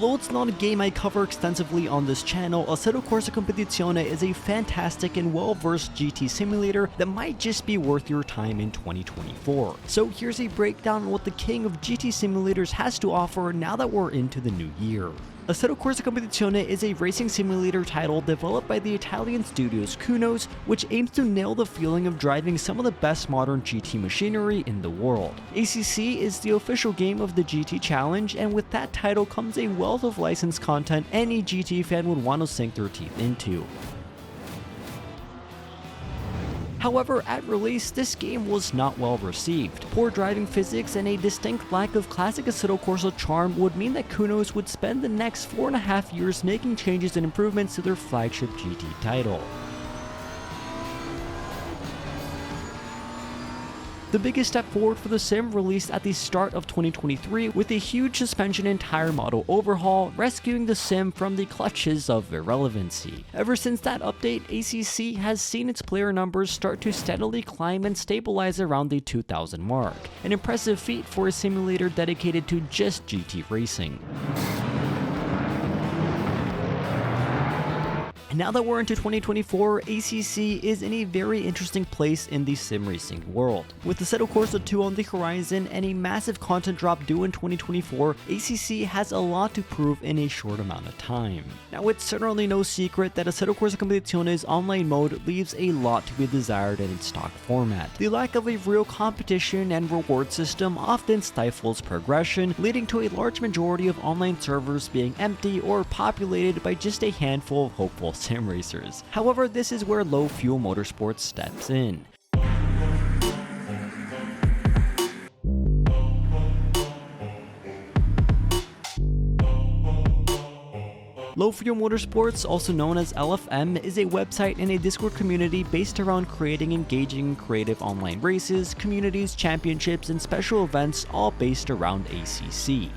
Although it's not a game I cover extensively on this channel, Assetto Corsa Competizione is a fantastic and well-versed GT simulator that might just be worth your time in 2024. So here's a breakdown on what the king of GT simulators has to offer now that we're into the new year. Assetto Corsa Competizione is a racing simulator title developed by the Italian studios Kunos, which aims to nail the feeling of driving some of the best modern GT machinery in the world. ACC is the official game of the GT Challenge, and with that title comes a wealth of licensed content any GT fan would want to sink their teeth into. However, at release, this game was not well received. Poor driving physics and a distinct lack of classic Assetto Corsa charm would mean that Kunos would spend the next 4.5 years making changes and improvements to their flagship GT title. The biggest step forward for the sim released at the start of 2023 with a huge suspension and tire model overhaul, rescuing the sim from the clutches of irrelevancy. Ever since that update, ACC has seen its player numbers start to steadily climb and stabilize around the 2,000 mark, an impressive feat for a simulator dedicated to just GT racing. Now that we're into 2024, ACC is in a very interesting place in the sim racing world. With Assetto Corsa 2 on the horizon and a massive content drop due in 2024, ACC has a lot to prove in a short amount of time. Now, it's certainly no secret that Assetto Corsa Competizione's online mode leaves a lot to be desired in its stock format. The lack of a real competition and reward system often stifles progression, leading to a large majority of online servers being empty or populated by just a handful of hopeful sim racers. However, this is where low fuel motorsports steps in. Low Fuel Motorsports, also known as LFM, is a website and a Discord community based around creating engaging and creative online races, communities, championships, and special events, all based around ACC.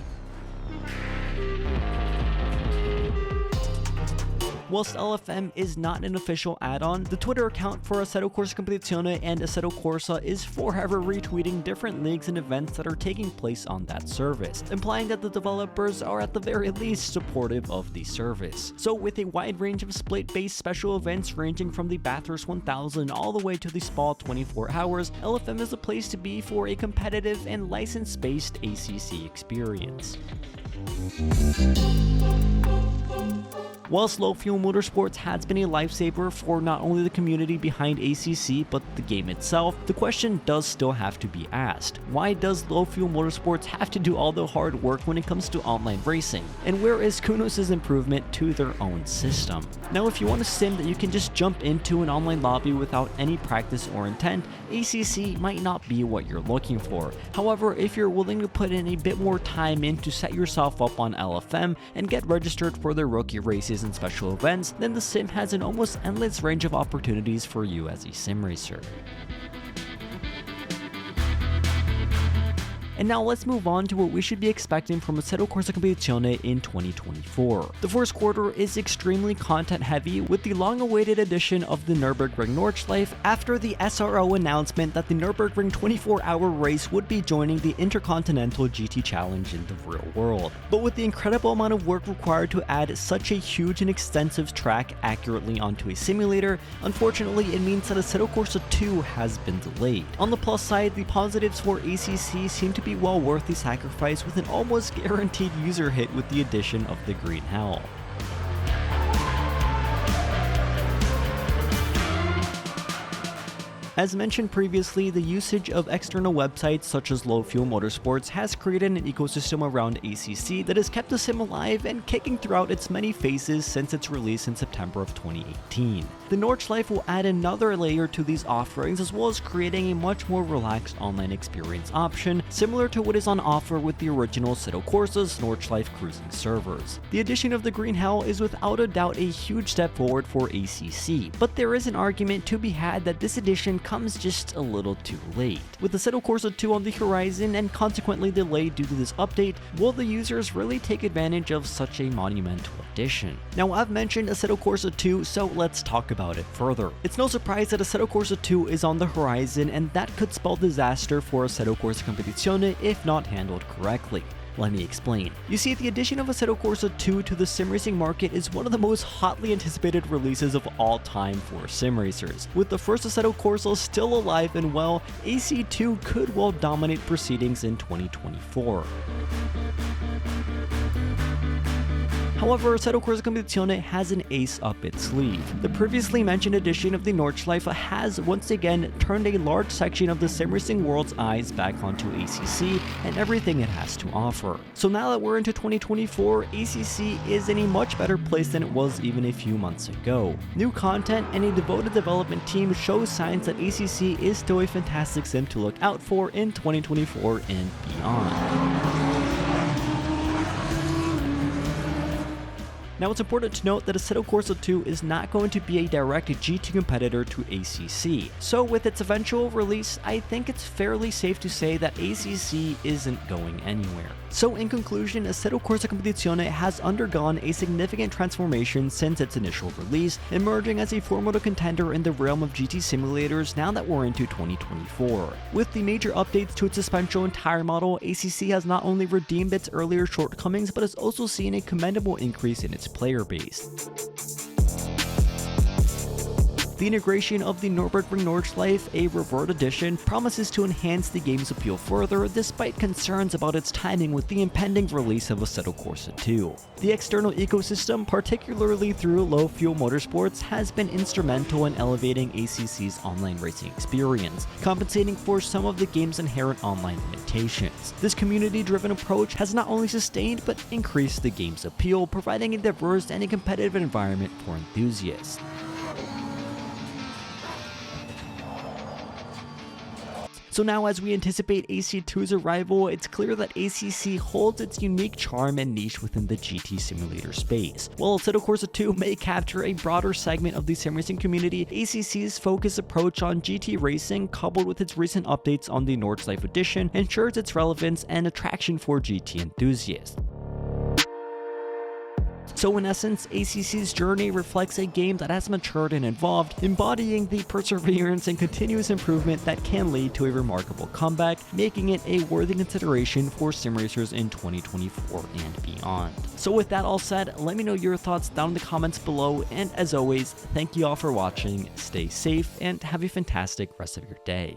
Whilst LFM is not an official add-on, the Twitter account for Assetto Corsa Competizione and Assetto Corsa is forever retweeting different leagues and events that are taking place on that service, implying that the developers are at the very least supportive of the service. So with a wide range of split-based special events ranging from the Bathurst 1000 all the way to the Spa 24 Hours, LFM is a place to be for a competitive and license-based ACC experience. Whilst Low Fuel Motorsports has been a lifesaver for not only the community behind ACC but the game itself, the question does still have to be asked. Why does Low Fuel Motorsports have to do all the hard work when it comes to online racing? And where is Kunos' improvement to their own system? Now, if you want a sim that you can just jump into an online lobby without any practice or intent, ACC might not be what you're looking for. However, if you're willing to put in a bit more time in to set yourself up on LFM and get registered for their rookie races and special events, then the sim has an almost endless range of opportunities for you as a sim racer. And now let's move on to what we should be expecting from Assetto Corsa Competizione in 2024. The first quarter is extremely content heavy, with the long-awaited addition of the Nürburgring Nordschleife after the SRO announcement that the Nürburgring 24-hour race would be joining the Intercontinental GT Challenge in the real world. But with the incredible amount of work required to add such a huge and extensive track accurately onto a simulator, unfortunately it means that Assetto Corsa 2 has been delayed. On the plus side, the positives for ACC seem to be well worth the sacrifice, with an almost guaranteed user hit with the addition of the Green Hell. As mentioned previously, the usage of external websites such as Low Fuel Motorsports has created an ecosystem around ACC that has kept the sim alive and kicking throughout its many phases since its release in September of 2018. The Nordschleife will add another layer to these offerings, as well as creating a much more relaxed online experience option, similar to what is on offer with the original Assetto Corsa's Nordschleife cruising servers. The addition of the Green Hell is without a doubt a huge step forward for ACC, but there is an argument to be had that this addition comes just a little too late. With Assetto Corsa 2 on the horizon and consequently delayed due to this update, will the users really take advantage of such a monumental addition? Now, I've mentioned Assetto Corsa 2, so let's talk about it further. It's no surprise that Assetto Corsa 2 is on the horizon, and that could spell disaster for Assetto Corsa Competizione if not handled correctly. Let me explain. You see, the addition of Assetto Corsa 2 to the sim racing market is one of the most hotly anticipated releases of all time for sim racers. With the first Assetto Corsa still alive and well, AC2 could well dominate proceedings in 2024. However, Assetto Corsa Competizione has an ace up its sleeve. The previously mentioned edition of the Nordschleife has once again turned a large section of the sim racing world's eyes back onto ACC and everything it has to offer. So now that we're into 2024, ACC is in a much better place than it was even a few months ago. New content and a devoted development team show signs that ACC is still a fantastic sim to look out for in 2024 and beyond. Now, it's important to note that Assetto Corsa 2 is not going to be a direct GT competitor to ACC, so with its eventual release, I think it's fairly safe to say that ACC isn't going anywhere. So in conclusion, Assetto Corsa Competizione has undergone a significant transformation since its initial release, emerging as a formidable contender in the realm of GT simulators now that we're into 2024. With the major updates to its suspension and tire model, ACC has not only redeemed its earlier shortcomings, but has also seen a commendable increase in its player base. The integration of the Nürburgring Nordschleife, a revert edition, promises to enhance the game's appeal further, despite concerns about its timing with the impending release of Assetto Corsa 2. The external ecosystem, particularly through low-fuel motorsports, has been instrumental in elevating ACC's online racing experience, compensating for some of the game's inherent online limitations. This community-driven approach has not only sustained but increased the game's appeal, providing a diverse and a competitive environment for enthusiasts. So now, as we anticipate AC2's arrival, it's clear that ACC holds its unique charm and niche within the GT simulator space. While Assetto Corsa 2 may capture a broader segment of the sim racing community, ACC's focused approach on GT racing, coupled with its recent updates on the Nordschleife edition, ensures its relevance and attraction for GT enthusiasts. So in essence, ACC's journey reflects a game that has matured and evolved, embodying the perseverance and continuous improvement that can lead to a remarkable comeback, making it a worthy consideration for sim racers in 2024 and beyond. So with that all said, let me know your thoughts down in the comments below, and as always, thank you all for watching, stay safe, and have a fantastic rest of your day.